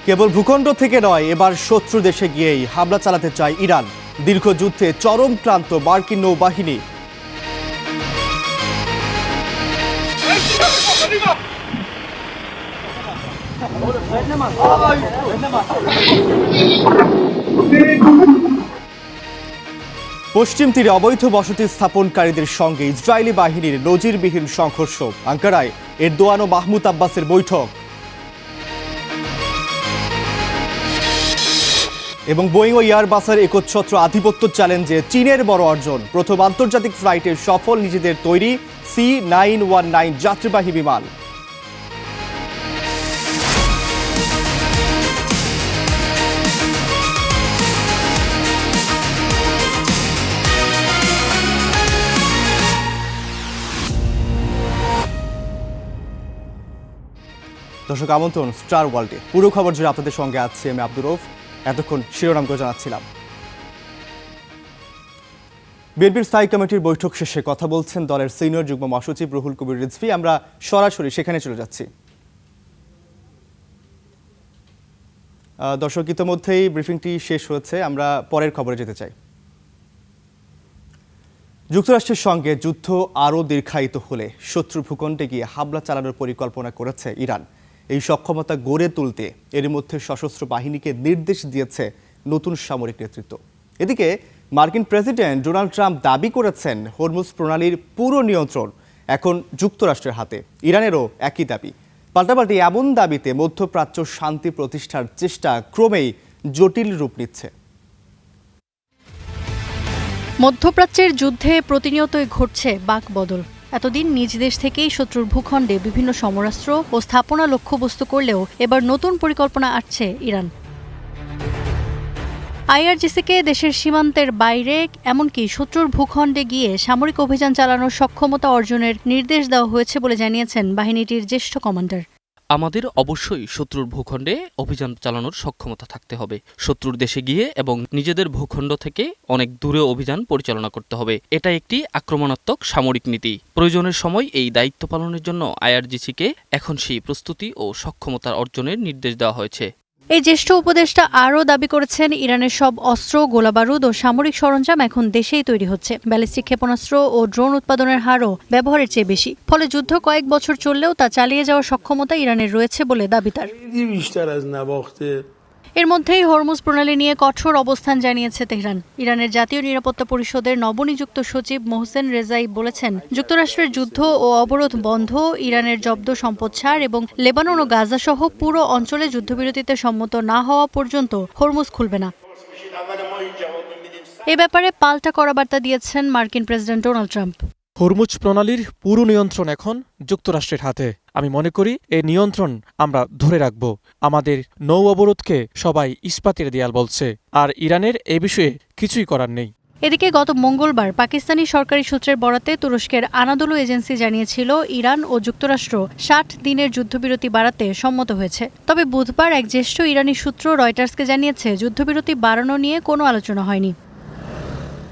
কেবল ভূখণ্ড থেকে নয়, এবার শত্রু দেশে গিয়েই হামলা চালাতে চায় ইরান। দীর্ঘ যুদ্ধে চরম ক্লান্ত মার্কিন নৌবাহিনী। পশ্চিম তীরে অবৈধ বসতি স্থাপনকারীদের সঙ্গে ইসরায়েলি বাহিনীর নজিরবিহীন সংঘর্ষ। আঙ্কারায় এরদোয়ান ও মাহমুদ আব্বাসের বৈঠক। এবং বোয়িং ও এয়ারবাসের একচ্ছত্র আধিপত্য চ্যালেঞ্জে চীনের বড় অর্জন। প্রথম আন্তর্জাতিক ফ্লাইটে সফল নিজেদের তৈরি C919 যাত্রীবাহী বিমান। দর্শক, আমন্ত্রণ স্টার ওয়ার্ল্ডে। পুরো খবর জুড়ে আপনাদের সঙ্গে আছি আমি আব্দুর রউফ। এতক্ষণ শিরোনামগুলো জানাচ্ছিলাম। বিএনপির স্থায়ী কমিটির বৈঠক শেষে কথা বলছেন দলের সিনিয়র যুগ্ম মহাসচিব রুহুল কবির রিজভী। আমরা সরাসরি সেখানে চলে যাচ্ছি। দর্শক, ইতিমধ্যেই ব্রিফিংটি শেষ হয়েছে, আমরা পরের খবরে যেতে চাই। যুক্তরাষ্ট্রের সঙ্গে যুদ্ধ আরও দীর্ঘায়িত হলে শত্রু ভূখণ্ডে গিয়ে হামলা চালানোর পরিকল্পনা করেছে ইরান। এই সক্ষমতা গড়ে তুলতে এর মধ্যে সশস্ত্র বাহিনীকে নির্দেশ দিয়েছে নতুন সামরিক নেতৃত্ব। এদিকে মার্কিন প্রেসিডেন্ট ডোনাল্ড ট্রাম্প দাবি করেছেন হরমুজ প্রণালীর পুরো নিয়ন্ত্রণ এখন যুক্তরাষ্ট্রের হাতে। ইরানেরও একই দাবি। পাল্টাপাল্টি এমন দাবিতে মধ্যপ্রাচ্য শান্তি প্রতিষ্ঠার চেষ্টা ক্রমেই জটিল রূপ নিচ্ছে। মধ্যপ্রাচ্যের যুদ্ধে প্রতিনিয়তই ঘটছে বাকবদল। এতদিন নিজ দেশ থেকেই শত্রুর ভূখণ্ডে বিভিন্ন সমরাস্ত্র ও স্থাপনা লক্ষ্যবস্তু করলেও এবার নতুন পরিকল্পনা আসছে ইরান। আইআরজিসিকে দেশের সীমান্তের বাইরে এমনকি শত্রুর ভূখণ্ডে গিয়ে সামরিক অভিযান চালানোর সক্ষমতা অর্জনের নির্দেশ দেওয়া হয়েছে বলে জানিয়েছেন বাহিনীটির জ্যেষ্ঠ কমান্ডার। আমাদের অবশ্যই শত্রুর ভূখণ্ডে অভিযান চালানোর সক্ষমতা থাকতে হবে। শত্রুর দেশে গিয়ে এবং নিজেদের ভূখণ্ড থেকে অনেক দূরে অভিযান পরিচালনা করতে হবে। এটা একটি আক্রমণাত্মক সামরিক নীতি। প্রয়োজনের সময় এই দায়িত্ব পালনের জন্য আইআরজিসিকে এখন সেই প্রস্তুতি ও সক্ষমতা অর্জনের নির্দেশ দেওয়া হয়েছে। এই জ্যেষ্ঠ উপদেষ্টা আরও দাবি করেছেন, ইরানের সব অস্ত্র, গোলাবারুদ ও সামরিক সরঞ্জাম এখন দেশেই তৈরি হচ্ছে। ব্যালিস্টিক ক্ষেপণাস্ত্র ও ড্রোন উৎপাদনের হারও ব্যবহারের চেয়ে বেশি। ফলে যুদ্ধ কয়েক বছর চললেও তা চালিয়ে যাওয়ার সক্ষমতা ইরানের রয়েছে বলে দাবি তার। এর মধ্যেই হরমুজ প্রণালী নিয়ে কঠোর অবস্থান জানিয়েছে তেহরান। ইরানের জাতীয় নিরাপত্তা পরিষদের নবনিযুক্ত সচিব মোহসেন রেজাই বলেছেন, যুক্তরাষ্ট্রের যুদ্ধ ও অবরোধ বন্ধ, ইরানের জব্দ সম্পদ ছাড় এবং লেবানন ও গাজা সহ পুরো অঞ্চলে যুদ্ধবিরতিতে সম্মত না হওয়া পর্যন্ত হরমুজ খুলবে না। এ ব্যাপারে পাল্টা কড়া বার্তা দিয়েছেন মার্কিন প্রেসিডেন্ট ডোনাল্ড ট্রাম্প। হরমুজ প্রণালীর পুরো নিয়ন্ত্রণ এখন যুক্তরাষ্ট্রের হাতে। আমি মনে করি এই নিয়ন্ত্রণ আমরা ধরে রাখব। আমাদের নৌ অবরোধকে সবাই ইস্পাতের দেয়াল বলছে, আর ইরানের এ বিষয়ে কিছুই করার নেই। এদিকে গত মঙ্গলবার পাকিস্তানি সরকারি সূত্রের বরাতে তুরস্কের আনাদোলু এজেন্সি জানিয়েছিল, ইরান ও যুক্তরাষ্ট্র ৬০ দিনের যুদ্ধবিরতি বাড়াতে সম্মত হয়েছে। তবে বুধবার এক জ্যেষ্ঠ ইরানি সূত্র রয়টার্সকে জানিয়েছে, যুদ্ধবিরতি বাড়ানো নিয়ে কোনো আলোচনা হয়নি।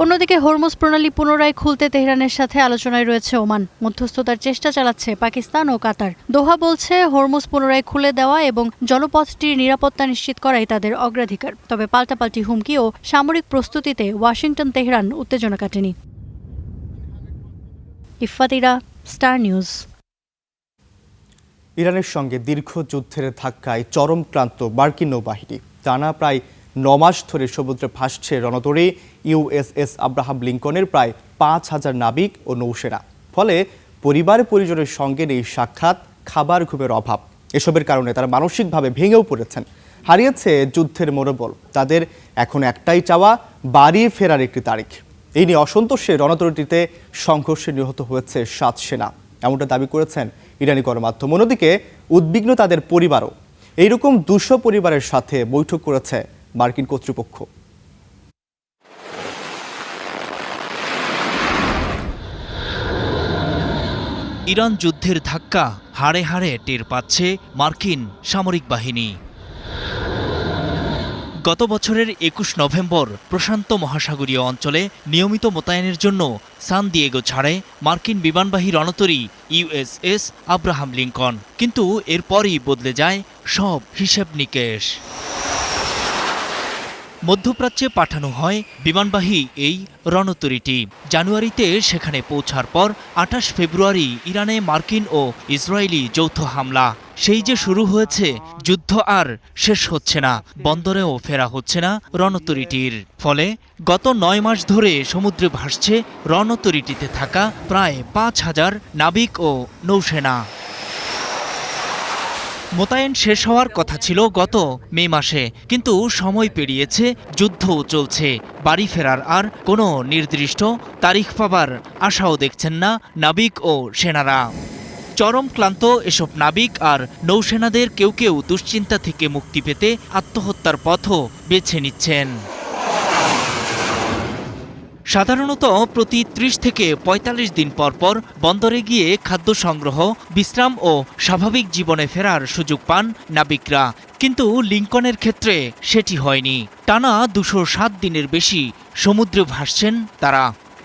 অন্যদিকে হরমুজ প্রণালী পুনরায় খুলতে তেহরানের সাথে আলোচনায় রয়েছে ওমান। মধ্যস্থতার চেষ্টা চালাচ্ছে পাকিস্তান ও কাতার। দোহা বলছে, হরমুজ পুনরায় খুলে দেওয়া এবং জলপথটির নিরাপত্তা নিশ্চিত করাই তাদের অগ্রাধিকার। তবে পাল্টাপাল্টি হুমকি ও সামরিক প্রস্তুতিতে ওয়াশিংটন তেহরান উত্তেজনা কাটেনি। ইফফাতিরা, স্টার নিউজ। ইরানের সঙ্গে দীর্ঘ যুদ্ধের ধাক্কায় চরম ক্লান্ত মার্কিন নৌবাহিনী। টানা প্রায় ৯ মাস ধরে সমুদ্রে ভাসছে রণতরী ইউএসএস আব্রাহাম লিঙ্কনের প্রায় ৫,০০০ নাবিক ও নৌসেনা। ফলে পরিবার পরিজনের সঙ্গে নেই সাক্ষাৎ, খাবার, ঘুমের অভাব। এসবের কারণে তারা মানসিকভাবে ভেঙেও পড়েছেন। হারিয়েছে যুদ্ধের মনোবল। তাদের এখন একটাই চাওয়া, বাড়ি ফেরার একটি তারিখ। এই নিয়ে অসন্তোষে রণতরীটিতে সংঘর্ষে নিহত হয়েছে ৭ সেনা, এমনটা দাবি করেছেন ইরানি গণমাধ্যম। অন্যদিকে উদ্বিগ্ন তাদের পরিবারও। এইরকম ২০০ পরিবারের সাথে বৈঠক করেছে মার্কিন কর্তৃপক্ষ। ইরান যুদ্ধের ধাক্কা হাড়ে হাড়ে টের পাচ্ছে মার্কিন সামরিক বাহিনী। গত বছরের ২১ নভেম্বর প্রশান্ত মহাসাগরীয় অঞ্চলে নিয়মিত মোতায়েনের জন্য সান দিয়েগো ছাড়ে মার্কিন বিমানবাহী রণতরী ইউএসএস আব্রাহাম লিঙ্কন। কিন্তু এরপরই বদলে যায় সব হিসেব নিকেশ। মধ্যপ্রাচ্যে পাঠানো হয় বিমানবাহী এই রণতরীটি। জানুয়ারিতে সেখানে পৌঁছার পর ২৮ ফেব্রুয়ারি ইরানে মার্কিন ও ইসরায়েলি যৌথ হামলা। সেই যে শুরু হয়েছে, যুদ্ধ আর শেষ হচ্ছে না, বন্দরেও ফেরা হচ্ছে না রণতরীটির। ফলে গত ৯ মাস ধরে সমুদ্রে ভাসছে রণতরীটিতে থাকা প্রায় ৫,০০০ নাবিক ও নৌসেনা। মোতায়েন শেষ হওয়ার কথা ছিল গত মে মাসে, কিন্তু সময় পেরিয়েছে, যুদ্ধও চলছে। বাড়ি ফেরার আর কোনো নির্দিষ্ট তারিখ পাবার আশাও দেখছেন না নাবিক ও সেনারা। চরম ক্লান্ত এসব নাবিক আর নৌসেনাদের কেউ কেউ দুশ্চিন্তা থেকে মুক্তি পেতে আত্মহত্যার পথও বেছে নিচ্ছেন। সাধারণত প্রতি ৩০ থেকে ৪৫ দিন পর পর বন্দরে গিয়ে খাদ্য সংগ্রহ, বিশ্রাম ও স্বাভাবিক জীবনে ফেরার সুযোগ পান নাবিকরা। কিন্তু লিঙ্কনের ক্ষেত্রে সেটি হয়নি। টানা ২০৭ দিনের বেশি সমুদ্রে ভাসছেন তারা।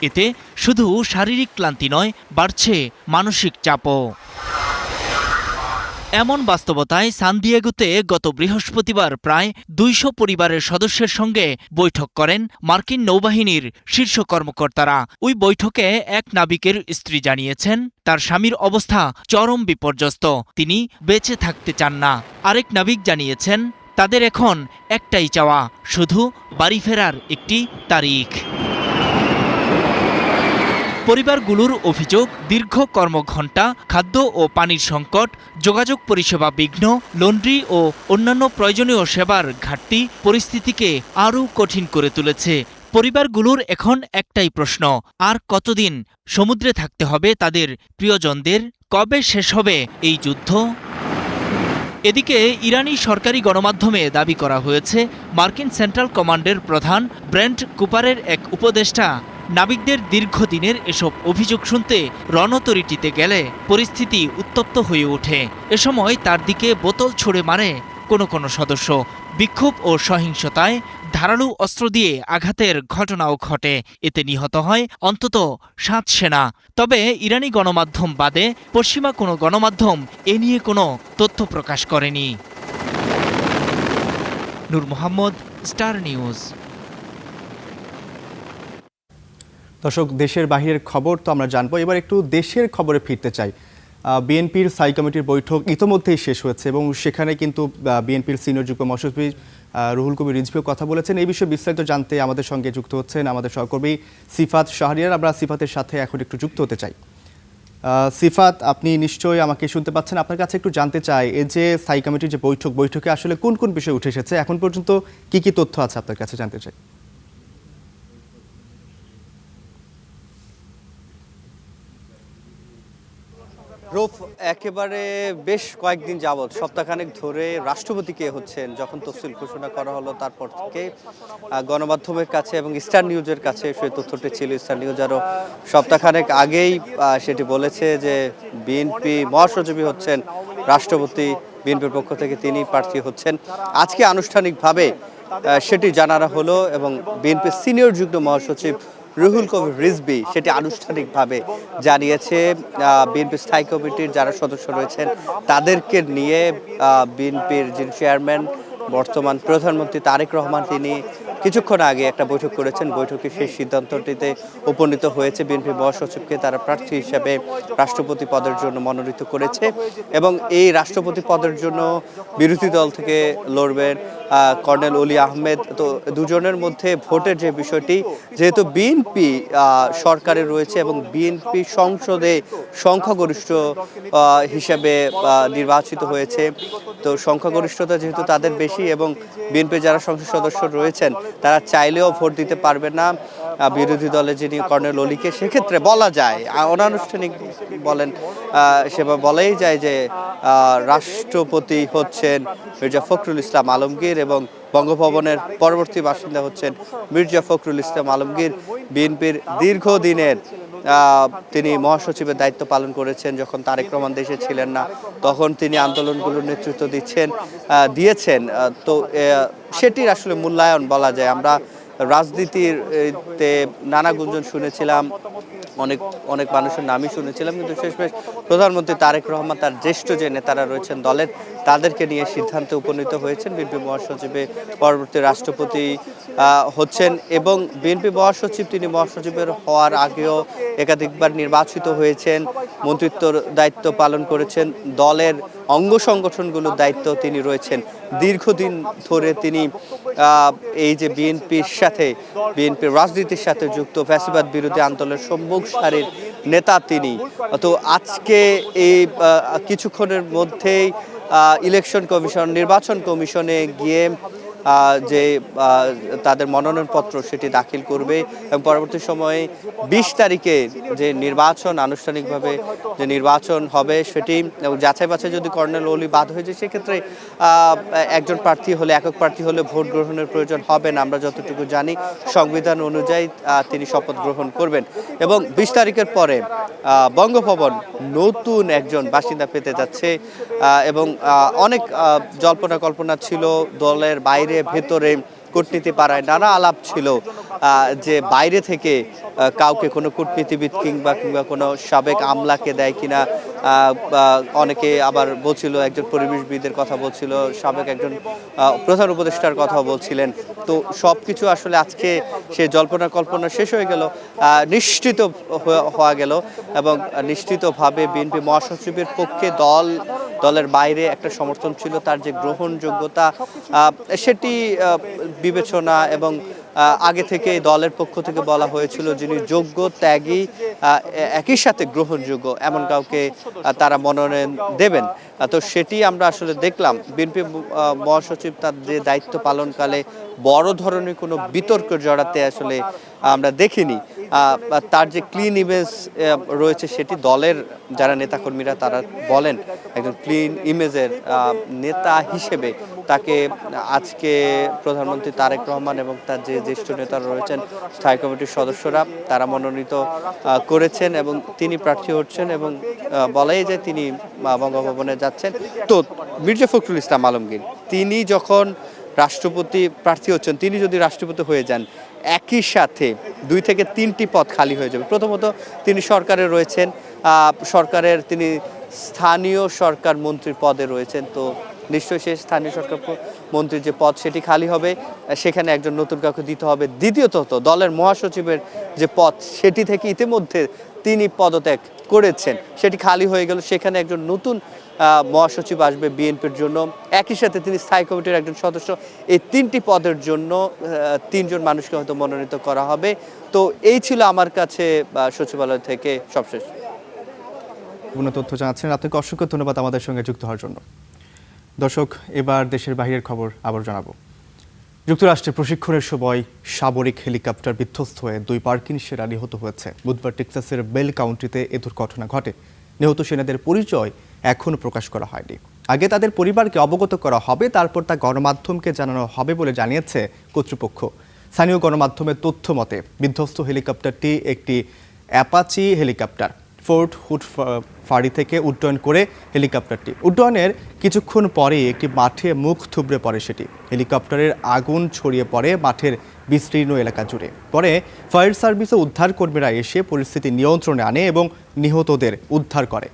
এতে শুধু শারীরিক ক্লান্তি নয়, বাড়ছে মানসিক চাপও। এমন বাস্তবতায় সান দিয়েগোতে গত বৃহস্পতিবার প্রায় ২০০ পরিবারের সদস্যের সঙ্গে বৈঠক করেন মার্কিন নৌবাহিনীর শীর্ষ কর্মকর্তারা। ওই বৈঠকে এক নাবিকের স্ত্রী জানিয়েছেন তার স্বামীর অবস্থা চরম বিপর্যস্ত, তিনি বেঁচে থাকতে চান না। আরেক নাবিক জানিয়েছেন তাদের এখন একটাই চাওয়া, শুধু বাড়ি ফেরার একটি তারিখ। পরিবারগুলোর অভিযোগ, দীর্ঘ কর্মঘণ্টা, খাদ্য ও পানির সংকট, যোগাযোগ পরিষেবা বিঘ্ন, লন্ড্রি ও অন্যান্য প্রয়োজনীয় সেবার ঘাটতি পরিস্থিতিকে আরও কঠিন করে তুলেছে। পরিবারগুলোর এখন একটাই প্রশ্ন, আর কতদিন সমুদ্রে থাকতে হবে তাদের প্রিয়জনদের? কবে শেষ হবে এই যুদ্ধ? এদিকে ইরানি সরকারি গণমাধ্যমে দাবি করা হয়েছে, মার্কিন সেন্ট্রাল কমান্ডের প্রধান ব্রেন্ট কুপারের এক উপদেষ্টা নাবিকদের দীর্ঘদিনের এসব অভিযোগ শুনতে রণতরীটিতে গেলে পরিস্থিতি উত্তপ্ত হয়ে ওঠে। এ সময় তার দিকে বোতল ছুড়ে মারে কোনো সদস্য। বিক্ষোভ ও সহিংসতায় ধারালো অস্ত্র দিয়ে আঘাতের ঘটনাও ঘটে। এতে নিহত হয় অন্তত ৭ সেনা। তবে ইরানি গণমাধ্যম বাদে পশ্চিমা কোনো গণমাধ্যম এ নিয়ে কোনো তথ্য প্রকাশ করেনি। নূর মোহাম্মদ, স্টার নিউজ। দর্শক, দেশের বাহিরের খবর তো আমরা জানবো, এবার একটু দেশের খবরে ফিরতে চাই। বিএনপির স্থায়ী কমিটির বৈঠক ইতোমধ্যেই শেষ হয়েছে এবং সেখানে কিন্তু বিএনপির সিনিয়র যুগ্ম মহাসচিব রুহুল কবির রিজভীও কথা বলেছেন। এই বিষয়ে বিস্তারিত জানতে আমাদের সঙ্গে যুক্ত হচ্ছেন আমাদের সহকর্মী সিফাত শাহরিয়ার। আমরা সিফাতের সাথে এখন একটু যুক্ত হতে চাই। সিফাত, আপনি নিশ্চয়ই আমাকে শুনতে পাচ্ছেন। আপনার কাছে একটু জানতে চাই, এই যে স্থায়ী কমিটির যে বৈঠকে আসলে কোন কোন বিষয় উঠে এসেছে, এখন পর্যন্ত কি কি তথ্য আছে আপনার কাছে জানতে চাই। রূপ, একেবারে বেশ কয়েকদিন যাবৎ, সপ্তাহখানেক ধরে রাষ্ট্রপতি কে হচ্ছেন যখন তফসিল ঘোষণা করা হলো, তারপর থেকে গণমাধ্যমের কাছে এবং স্টার নিউজের কাছে সেই তথ্যটি ছিল। স্টার নিউজ আরও সপ্তাহখানেক আগেই সেটি বলেছে যে বিএনপি মহাসচিবই হচ্ছেন রাষ্ট্রপতি, বিএনপির পক্ষ থেকে তিনি প্রার্থী হচ্ছেন। আজকে আনুষ্ঠানিকভাবে সেটি জানানো হলো এবং বিএনপির সিনিয়র যুগ্ম মহাসচিব রুহুল কবির রিজভী সেটি আনুষ্ঠানিকভাবে জানিয়েছে। বিএনপি স্থায়ী কমিটির যারা সদস্য রয়েছেন তাদেরকে নিয়ে বিএনপির যিনি চেয়ারম্যান, বর্তমান প্রধানমন্ত্রী তারেক রহমান, তিনি কিছুক্ষণ আগে একটা বৈঠক করেছেন। বৈঠকে সেই সিদ্ধান্তটিতে উপনীত হয়েছে বিএনপি মহাসচিবকে তারা প্রার্থী হিসেবে রাষ্ট্রপতি পদের জন্য মনোনীত করেছে এবং এই রাষ্ট্রপতি পদের জন্য বিরোধী দল থেকে লড়বেন কর্নেল অলি আহমেদ। তো দুজনের মধ্যে ভোটের যে বিষয়টি, যেহেতু বিএনপি সরকারে রয়েছে এবং বিএনপি সংসদে সংখ্যাগরিষ্ঠ হিসেবে নির্বাচিত হয়েছে, তো সংখ্যাগরিষ্ঠতা যেহেতু তাদের বেশি এবং বিএনপি যারা সংসদ সদস্য রয়েছেন তারা চাইলেও ভোট দিতে পারবে না বিরোধী দলে যিনি কর্নেল অলিকে। সেক্ষেত্রে বলা যায়, অনানুষ্ঠানিক বলেন সেভাবে বলাই যায় যে রাষ্ট্রপতি হচ্ছেন মির্জা ফখরুল ইসলাম আলমগীর এবং বঙ্গভবনের পরবর্তী বাসিন্দা হচ্ছেন মির্জা ফখরুল ইসলাম আলমগীর। বিএনপির দীর্ঘদিনের তিনি মহাসচিবের দায়িত্ব পালন করেছেন, যখন তারেক রহমান দেশে ছিলেন না তখন তিনি আন্দোলনগুলোর নেতৃত্ব দিয়েছেন। তো সেটির আসলে মূল্যায়ন বলা যায়। আমরা রাজনীতিতে নানা গুঞ্জন শুনেছিলাম, অনেক মানুষের নামই শুনেছিলাম, কিন্তু শেষমেশ প্রধানমন্ত্রী তারেক রহমান তার জ্যেষ্ঠ যে নেতারা রয়েছেন দলের, তাদেরকে নিয়ে সিদ্ধান্তে উপনীত হয়েছেন। বিএনপি মহাসচিবে পরবর্তী রাষ্ট্রপতি হচ্ছেন এবং বিএনপি মহাসচিব তিনি মহাসচিবের হওয়ার আগেও একাধিকবার নির্বাচিত হয়েছেন, মন্ত্রিত্বর দায়িত্ব পালন করেছেন, দলের অঙ্গ সংগঠনগুলোর দায়িত্ব তিনি রয়েছেন। দীর্ঘদিন ধরে তিনি এই যে বিএনপির রাজনীতির সাথে যুক্ত ফ্যাসিবাদ বিরোধী আন্দোলনের সম্মুখ সারির নেতা তিনি। তো আজকে এই কিছুক্ষণের মধ্যেই নির্বাচন কমিশনে গিয়ে যে তাদের মনোনয়নপত্র সেটি দাখিল করবে এবং পরবর্তী সময়ে ২০ তারিখে যে আনুষ্ঠানিকভাবে যে নির্বাচন হবে সেটি যাচাই বাছাই যদি কর্নেল ওলি বাদ হয়ে যায়, সেক্ষেত্রে একক প্রার্থী হলে ভোট গ্রহণের প্রয়োজন হবে না। আমরা যতটুকু জানি সংবিধান অনুযায়ী তিনি শপথ গ্রহণ করবেন এবং ২০ তারিখের পরে বঙ্গভবন নতুন একজন বাসিন্দা পেতে যাচ্ছে এবং অনেক জল্পনা কল্পনা ছিল দলের বাইরে ভেতরে কূটনীতি পাড়ায় নানা আলাপ ছিল যে বাইরে থেকে কাউকে কোনো কূটনীতিবিদ কিংবা কোনো সাবেক আমলাকে দেয় কিনা। অনেকে আবার বলছিল, একজন পরিবেশবিদের কথা বলছিল, সাবেক একজন প্রধান উপদেষ্টার কথা বলছিলেন। তো সব কিছু আসলে আজকে সে জল্পনা কল্পনা শেষ হয়ে গেল, নিশ্চিত হওয়া গেল এবং নিশ্চিতভাবে বিএনপি মহাসচিবের পক্ষে দলের বাইরে একটা সমর্থন ছিল। তার যে গ্রহণযোগ্যতা সেটি বিবেচনা এবং আগে থেকে দলের পক্ষ থেকে বলা হয়েছিল যিনি যোগ্য, ত্যাগী, একই সাথে গ্রহণযোগ্য এমন কাউকে তারা মনোনয়ন দেবেন। তো সেটি আমরা আসলে দেখলাম। বিএনপি মহাসচিব তার যে দায়িত্ব পালনকালে বড় ধরনের কোনো বিতর্ক জড়াতে আসলে আমরা দেখিনি। তার যে ক্লিন ইমেজ রয়েছে সেটি দলের যারা নেতাকর্মীরা তারা বলেন একজন ক্লিন ইমেজের নেতা হিসেবে তাকে আজকে প্রধানমন্ত্রী তারেক রহমান এবং তার যে জ্যেষ্ঠ নেতারা রয়েছেন স্থায়ী কমিটির সদস্যরা তারা মনোনীত করেছেন এবং তিনি প্রার্থী হচ্ছেন এবং বলাই যায় তিনি বঙ্গভবনে যাচ্ছেন। তো মির্জা ফখরুল ইসলাম আলমগীর তিনি যখন রাষ্ট্রপতি প্রার্থী হচ্ছেন, তিনি যদি রাষ্ট্রপতি হয়ে যান একই সাথে 2 থেকে 3টি পদ খালি হয়ে যাবে। প্রথমত তিনি সরকারে রয়েছেন, সরকারের তিনি স্থানীয় সরকার মন্ত্রীর পদে রয়েছেন, তো নিশ্চয়ই সে স্থানীয় সরকার মন্ত্রীর যে পদ সেটি খালি হবে, সেখানে একজন নতুন কাউকে দিতে হবে। দ্বিতীয়ত দলের মহাসচিবের যে পদ সেটি থেকে ইতিমধ্যে তিনি পদত্যাগ করেছেন, সেটি খালি হয়ে গেল, সেখানে একজন নতুন মহাসচিব আসবে বিএনপির জন্য। একই সাথে তিনি স্থায়ী কমিটির একজন সদস্য। এই 3টি পদের জন্য 3 জন মানুষকে হয়তো মনোনীত করা হবে। তো এই ছিল আমার কাছে সচিবালয় থেকে সবশেষ পূর্ণ তথ্য জানাচ্ছেন। আপনাকে অসংখ্য ধন্যবাদ আমাদের সঙ্গে যুক্ত হওয়ার জন্য। দর্শক, এবার দেশের বাইরের খবর আবার জানাবো। যুক্তরাষ্ট্রে প্রশিক্ষণের সময় সামরিক হেলিকপ্টার বিধ্বস্ত হয়ে 2 মার্কিন সেনা নিহত হয়েছে। বুধবার টেক্সাসের বেল কাউন্টিতে এ দুর্ঘটনা ঘটে। নিহত সেনাদের পরিচয় এখনও প্রকাশ করা হয়নি। আগে তাদের পরিবারকে অবগত করা হবে, তারপর তা গণমাধ্যমকে জানানো হবে বলে জানিয়েছে কর্তৃপক্ষ। স্থানীয় গণমাধ্যমের তথ্য মতে বিধ্বস্ত হেলিকপ্টারটি একটি অ্যাপাচি হেলিকপ্টার। ফোর্ট হুড ফাঁড়ি থেকে উড্ডয়ন করে হেলিকপ্টারটি। উড্ডয়নের কিছুক্ষণ পরেই একটি মাঠে মুখ থুবড়ে পড়ে সেটি। হেলিকপ্টারের আগুন ছড়িয়ে পড়ে মাঠের বিস্তীর্ণ এলাকা জুড়ে। পরে ফায়ার সার্ভিস ও উদ্ধার কর্মীরা এসে পরিস্থিতি নিয়ন্ত্রণে আনে এবং নিহতদের উদ্ধার করে।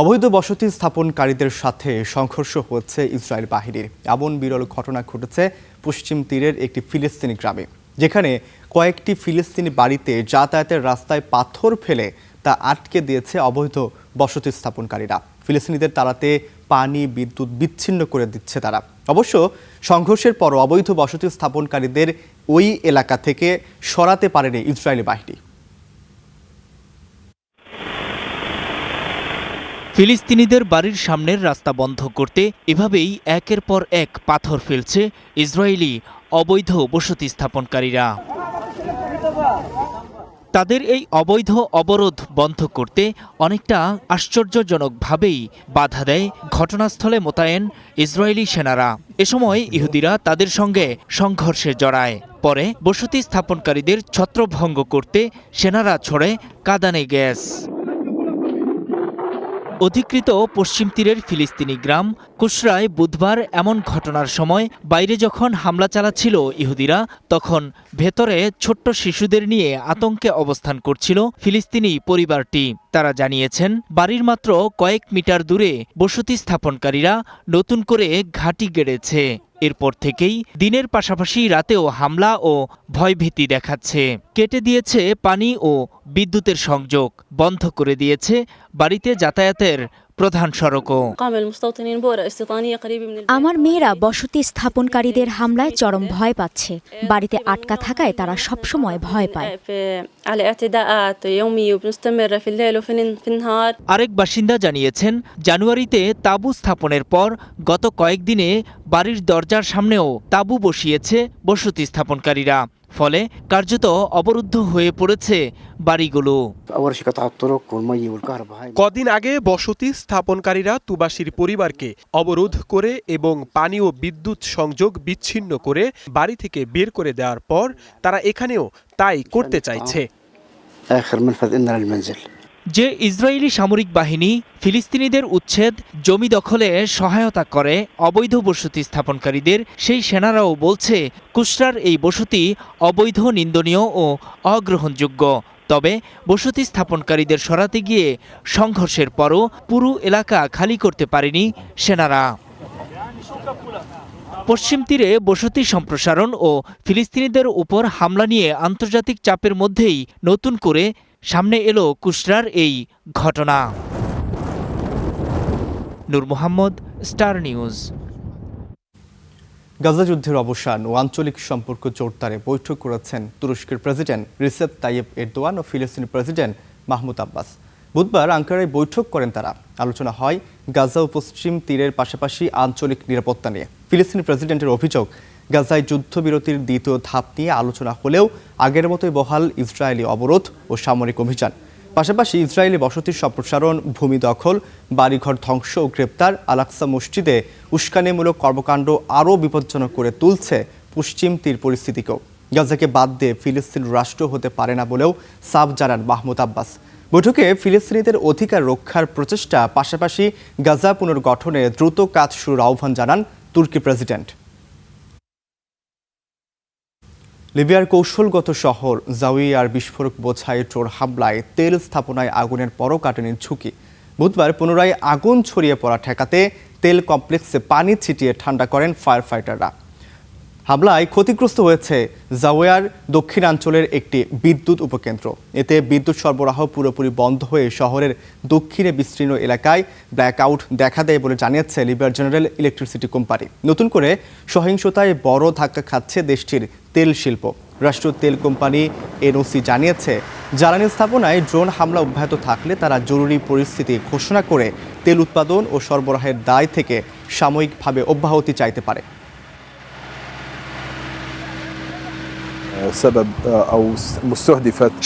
অবৈধ বসতি স্থাপনকারীদের সাথে সংঘর্ষ হচ্ছে ইসরায়েল বাহিনীর। এমন বিরল ঘটনা ঘটেছে পশ্চিম তীরের একটি ফিলিস্তিনি গ্রামে, যেখানে কয়েকটি ফিলিস্তিনি বাড়িতে যাতায়াতের রাস্তায় পাথর ফেলে তা আটকে দিয়েছে অবৈধ বসতি স্থাপনকারীরা। ফিলিস্তিনিদের তাড়াতে পানি, বিদ্যুৎ বিচ্ছিন্ন করে দিচ্ছে তারা। অবশ্য সংঘর্ষের পর অবৈধ বসতি স্থাপনকারীদের ওই এলাকা থেকে সরাতে পারেনি ইসরায়েলি বাহিনী। ফিলিস্তিনিদের বাড়ির সামনের রাস্তা বন্ধ করতে এভাবেই একের পর এক পাথর ফেলছে ইসরায়েলি অবৈধ বসতি স্থাপনকারীরা। তাদের এই অবৈধ অবরোধ বন্ধ করতে অনেকটা আশ্চর্যজনকভাবেই বাধা দেয় ঘটনাস্থলে মোতায়েন ইসরায়েলি সেনারা। এ সময় ইহুদিরা তাদের সঙ্গে সংঘর্ষে জড়ায়। পরে বসতি স্থাপনকারীদের ছত্রভঙ্গ করতে সেনারা ছড়ে কাঁদানে গ্যাস। অধিকৃত পশ্চিম তীরের ফিলিস্তিনি গ্রাম কুশরায় বুধবার এমন ঘটনার সময় বাইরে যখন হামলা চালাচ্ছিল ইহুদিরা, তখন ভেতরে ছোট্ট শিশুদের নিয়ে আতঙ্কে অবস্থান করছিল ফিলিস্তিনি পরিবারটি। তারা জানিয়েছেন, বাড়ির মাত্র কয়েক মিটার দূরে বসতি স্থাপনকারীরা নতুন করে ঘাঁটি গেড়েছে। এরপর থেকেই দিনের পাশাপাশি রাতেও হামলা ও ভয়ভীতি দেখাচ্ছে। কেটে দিয়েছে পানি ও বিদ্যুতের সংযোগ, বন্ধ করে দিয়েছে বাড়িতে যাতায়াতের প্রধান সড়কও। আমার মেয়েরা বসতি স্থাপনকারীদের হামলায় চরম ভয় পাচ্ছে। বাড়িতে আটকা থাকায় তারা সবসময় ভয় পায়। আরেক বাসিন্দা জানিয়েছেন, জানুয়ারিতে তাঁবু স্থাপনের পর গত কয়েকদিনে বাড়ির দরজার সামনেও তাঁবু বসিয়েছে বসতি স্থাপনকারীরা। ফলে কার্যত অবরুদ্ধ হয়ে পড়েছে বাড়িগুলো। কদিন আগে বসতি স্থাপনকারীরা তুবাসীর পরিবারকে অবরোধ করে এবং পানি ও বিদ্যুৎ সংযোগ বিচ্ছিন্ন করে বাড়ি থেকে বের করে দেওয়ার পর তারা এখানেও তাই করতে চাইছে। যে ইসরায়েলি সামরিক বাহিনী ফিলিস্তিনিদের উচ্ছেদ, জমি দখলে সহায়তা করে অবৈধ বসতি স্থাপনকারীদের, সেই সেনারাও বলছে কুশরার এই বসতি অবৈধ, নিন্দনীয় ও অগ্রহণযোগ্য। তবে বসতি স্থাপনকারীদের সরাতে গিয়ে সংঘর্ষের পরও পুরো এলাকা খালি করতে পারেনি সেনারা। পশ্চিম তীরে বসতি সম্প্রসারণ ও ফিলিস্তিনিদের উপর হামলা নিয়ে আন্তর্জাতিক চাপের মধ্যেই নতুন করে সামনে এলো কুশরার এই ঘটনা। নূর মোহাম্মদ, স্টার নিউজ। গাজা যুদ্ধের অবসান ও আঞ্চলিক সম্পর্ক জোরদারে বৈঠক করেছেন তুরস্কের প্রেসিডেন্ট রিসেপ তাইয়েপ এরদোয়ান ও ফিলিস্তিনি প্রেসিডেন্ট মাহমুদ আব্বাস। বুধবার আঙ্কারায় বৈঠক করেন তারা। আলোচনা হয় গাজা ও পশ্চিম তীরের পাশাপাশি আঞ্চলিক নিরাপত্তা নিয়ে। ফিলিস্তিনি প্রেসিডেন্টের অভিযোগ, গাজায় যুদ্ধবিরতির দ্বিতীয় ধাপ নিয়ে আলোচনা হলেও আগের মতোই বহাল ইসরায়েলি অবরোধ ও সামরিক অভিযান। পাশাপাশি ইসরায়েলি বসতির সম্প্রসারণ, ভূমি দখল, বাড়িঘর ধ্বংস ও গ্রেপ্তার, আল-আকসা মসজিদে উস্কানিমূলক কর্মকাণ্ড আরও বিপজ্জনক করে তুলছে পশ্চিম তীর পরিস্থিতিকেও। গাজাকে বাদ দিয়ে ফিলিস্তিন রাষ্ট্র হতে পারে না বলেও সাফ জানান মাহমুদ আব্বাস। বৈঠকে ফিলিস্তিনিদের অধিকার রক্ষার প্রচেষ্টা, পাশাপাশি গাজা পুনর্গঠনে দ্রুত কাজ শুরুর আহ্বান জানান তুর্কি প্রেসিডেন্ট। লিবিয়ার কৌশলগত শহর জাউইয়ার বিস্ফোরক বোঝাই ট্রোর হামলায় তেল স্থাপনায় আগুনের পরও কাটেনি ঝুঁকি। বুধবার পুনরায় আগুন ছড়িয়ে পড়া ঠেকাতে তেল কমপ্লেক্সে পানি ছিটিয়ে ঠান্ডা করেন ফায়ার ফাইটাররা। হামলায় ক্ষতিগ্রস্ত হয়েছে জাউইয়ার দক্ষিণাঞ্চলের একটি বিদ্যুৎ উপকেন্দ্র। এতে বিদ্যুৎ সরবরাহ পুরোপুরি বন্ধ হয়ে শহরের দক্ষিণে বিস্তীর্ণ এলাকায় ব্ল্যাকআউট দেখা দেয় বলে জানিয়েছে লিবিয়ার জেনারেল ইলেকট্রিসিটি কোম্পানি। নতুন করে সহিংসতায় বড় ধাক্কা খাচ্ছে দেশটির তেল শিল্প। রাষ্ট্রীয় তেল কোম্পানি এনওসি জানিয়েছে, জ্বালানি স্থাপনায় ড্রোন হামলা অব্যাহত থাকলে তারা জরুরি পরিস্থিতি ঘোষণা করে তেল উৎপাদন ও সরবরাহের দায় থেকে সাময়িকভাবে অব্যাহতি চাইতে পারে।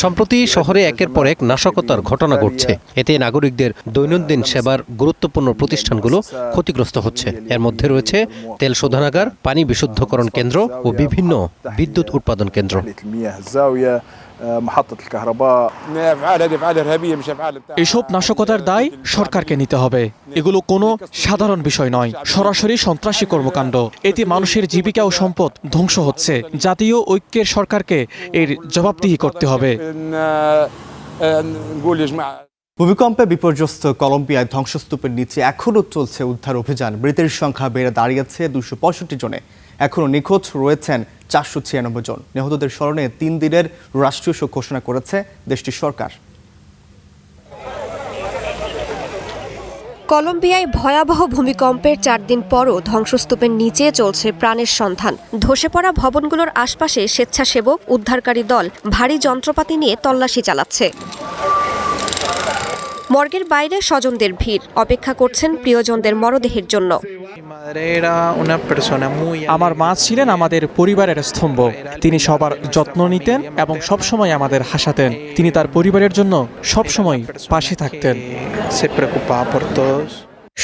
সম্প্রতি শহরে একের পর এক নাশকতার ঘটনা ঘটছে। এতে নাগরিকদের দৈনন্দিন সেবার গুরুত্বপূর্ণ প্রতিষ্ঠানগুলো ক্ষতিগ্রস্ত হচ্ছে। এর মধ্যে রয়েছে তেল শোধনাগার, পানি বিশুদ্ধকরণ কেন্দ্র ও বিভিন্ন বিদ্যুৎ উৎপাদন কেন্দ্র। এসব নাশকতার দায় সরকারকে নিতে হবে। এগুলো কোনো সাধারণ বিষয় নয়, সরাসরি সন্ত্রাসী কর্মকাণ্ড। এতে মানুষের জীবিকা ও সম্পদ ধ্বংস হচ্ছে। জাতীয় ঐক্যের সরকারকে এর জবাবদিহি করতে হবে। ভূমিকম্পে বিপর্যস্ত কলম্বিয়ায় ধ্বংসস্তূপের নিচে এখনও চলছে উদ্ধার অভিযান। মৃতের সংখ্যা বেড়ে দাঁড়িয়েছে 265 জনে। এখনও নিখোঁজ রয়েছেন 496 জন। নিহতদের স্মরণে 3 দিনের রাষ্ট্রীয় শোক ঘোষণা করেছে দেশটির সরকার। কলম্বিয়ায় ভয়াবহ ভূমিকম্পের 4 দিন পরও ধ্বংসস্তূপের নিচে চলছে প্রাণের সন্ধান। ধসে পড়া ভবনগুলোর আশপাশে স্বেচ্ছাসেবক, উদ্ধারকারী দল ভারী যন্ত্রপাতি নিয়ে তল্লাশি চালাচ্ছে। মর্গের বাইরে স্বজনদের ভিড়, অপেক্ষা করছেন প্রিয়জনদের মরদেহের জন্য। আমার মা ছিলেন আমাদের পরিবারের স্তম্ভ। তিনি সবার যত্ন নিতেন এবং সবসময় আমাদের হাসাতেন। তিনি তার পরিবারের জন্য সবসময় পাশে থাকতেন।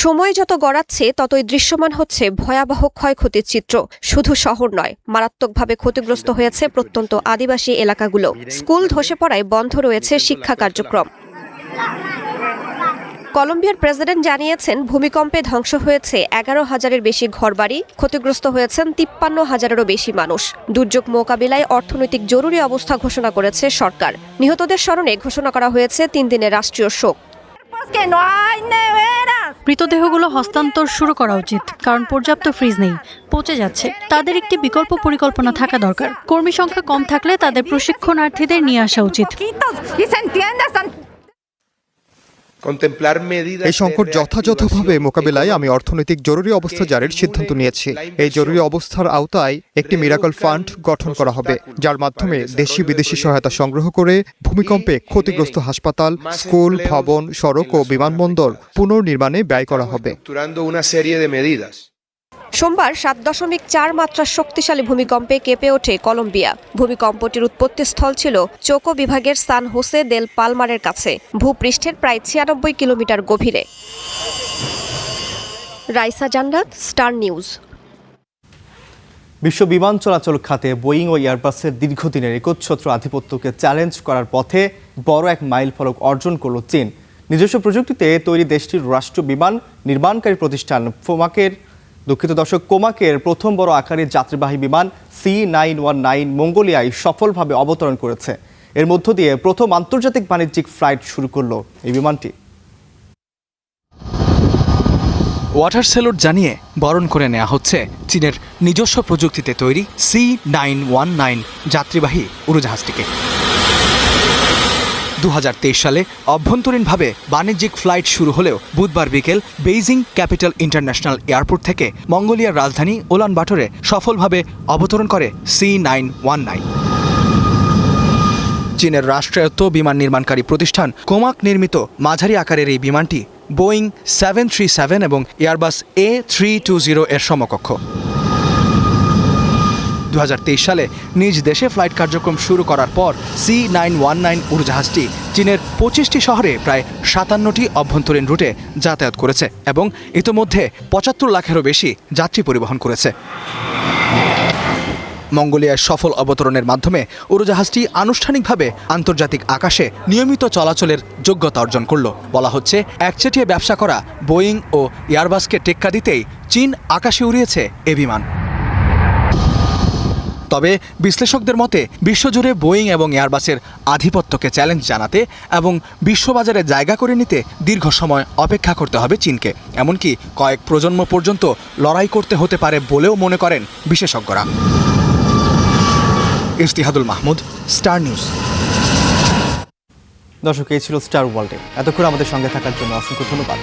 সময় যত গড়াচ্ছে ততই দৃশ্যমান হচ্ছে ভয়াবহ ক্ষয়ক্ষতির চিত্র। শুধু শহর নয়, মারাত্মকভাবে ক্ষতিগ্রস্ত হয়েছে প্রত্যন্ত আদিবাসী এলাকাগুলো। স্কুল ধসে পড়ায় বন্ধ রয়েছে শিক্ষা কার্যক্রম। কলম্বিয়ার প্রেসিডেন্ট জানিয়েছেন ভূমিকম্পে ধ্বংস হয়েছে 11,000-এর বেশি ঘরবাড়ি, ক্ষতিগ্রস্ত হয়েছেন 53,000-এরও বেশি মানুষ। দুর্যোগ মোকাবিলায় অর্থনৈতিক জরুরি অবস্থা ঘোষণা করেছে সরকার। নিহতদের স্মরণে ঘোষণা করা হয়েছে 3 দিনের রাষ্ট্রীয় শোক। মৃতদেহগুলো হস্তান্তর শুরু করা উচিত, কারণ পর্যাপ্ত ফ্রিজ নেই, পচে যাচ্ছে। তাদের একটি বিকল্প পরিকল্পনা থাকা দরকার। কর্মী সংখ্যা কম থাকলে তাদের প্রশিক্ষণার্থীদের নিয়ে আসা উচিত। এই সংকট যথাযথভাবে মোকাবিলায় আমি অর্থনৈতিক জরুরি অবস্থা জারির সিদ্ধান্ত নিয়েছি। এই জরুরি অবস্থার আওতায় একটি মিরাকল ফান্ড গঠন করা হবে, যার মাধ্যমে দেশি বিদেশি সহায়তা সংগ্রহ করে ভূমিকম্পে ক্ষতিগ্রস্ত হাসপাতাল, স্কুল, ভবন, সড়ক ও বিমানবন্দর পুনর্নির্মাণে ব্যয় করা হবে। সোমবার 7.4 মাত্রার শক্তিশালী ভূমিকম্পে কেঁপে ওঠে কলম্বিয়া। ভূমিকম্পটির উৎপত্তিস্থল ছিল চোকো বিভাগের সান হোসে দেল পালমারের কাছে, ভূপৃষ্ঠের প্রায় 96 কিলোমিটার গভীরে। রাইসা জান্নাত, স্টার নিউজ। বিশ্ব বিমান চলাচল খাতে বোয়িং ও এয়ারবাসের দীর্ঘদিনের একচ্ছত্র আধিপত্যকে চ্যালেঞ্জ করার পথে বড় এক মাইলফলক অর্জন করল চীন। নিজস্ব প্রযুক্তিতে তৈরি দেশটির রাষ্ট্রীয় বিমান নির্মাণকারী প্রতিষ্ঠান কোমাকের প্রথম বড় আকারের যাত্রীবাহী বিমান C919 মঙ্গোলিয়ায় সফলভাবে অবতরণ করেছে। এর মধ্য দিয়ে প্রথম আন্তর্জাতিক বাণিজ্যিক ফ্লাইট শুরু করল এই বিমানটি। ওয়াটার স্যালুট জানিয়ে বরণ করে নেওয়া হচ্ছে চীনের নিজস্ব প্রযুক্তিতে তৈরি C919 যাত্রীবাহী উড়োজাহাজটিকে। 2023 সালে অভ্যন্তরীণভাবে বাণিজ্যিক ফ্লাইট শুরু হলেও বুধবার বিকেল বেইজিং ক্যাপিটাল ইন্টারন্যাশনাল এয়ারপোর্ট থেকে মঙ্গোলিয়ার রাজধানী উলানবাটরে সফলভাবে অবতরণ করে C919। চীনের রাষ্ট্রায়ত্ত বিমান নির্মাণকারী প্রতিষ্ঠান কোমাক নির্মিত মাঝারি আকারের এই বিমানটি বোয়িং 737 এবং এয়ারবাস A320 এর সমকক্ষ। 2023 সালে নিজ দেশে ফ্লাইট কার্যক্রম শুরু করার পর C919 উড়োজাহাজটি চীনের 25টি শহরে প্রায় 57টি অভ্যন্তরীণ রুটে যাতায়াত করেছে এবং ইতোমধ্যে 75 লাখেরও বেশি যাত্রী পরিবহন করেছে। মঙ্গোলিয়ার সফল অবতরণের মাধ্যমে উড়োজাহাজটি আনুষ্ঠানিকভাবে আন্তর্জাতিক আকাশে নিয়মিত চলাচলের যোগ্যতা অর্জন করল। বলা হচ্ছে একচেটিয়া ব্যবসা করা বোয়িং ও এয়ারবাসকে টেক্কা দিতেই চীন আকাশে উড়িয়েছে এ বিমান। তবে বিশ্লেষকদের মতে বিশ্বজুড়ে বোয়িং এবং এয়ারবাসের আধিপত্যকে চ্যালেঞ্জ জানাতে এবং বিশ্ববাজারে জায়গা করে নিতে দীর্ঘ সময় অপেক্ষা করতে হবে চীনকে, এমনকি কয়েক প্রজন্ম পর্যন্ত লড়াই করতে হতে পারে বলেও মনে করেন বিশেষজ্ঞরা। ইফতিহাদুল মাহমুদ, স্টার নিউজ। দর্শক, এই ছিল স্টার ওয়ার্ল্ডে। এতক্ষণ আমাদের সঙ্গে থাকার জন্য অসংখ্য ধন্যবাদ।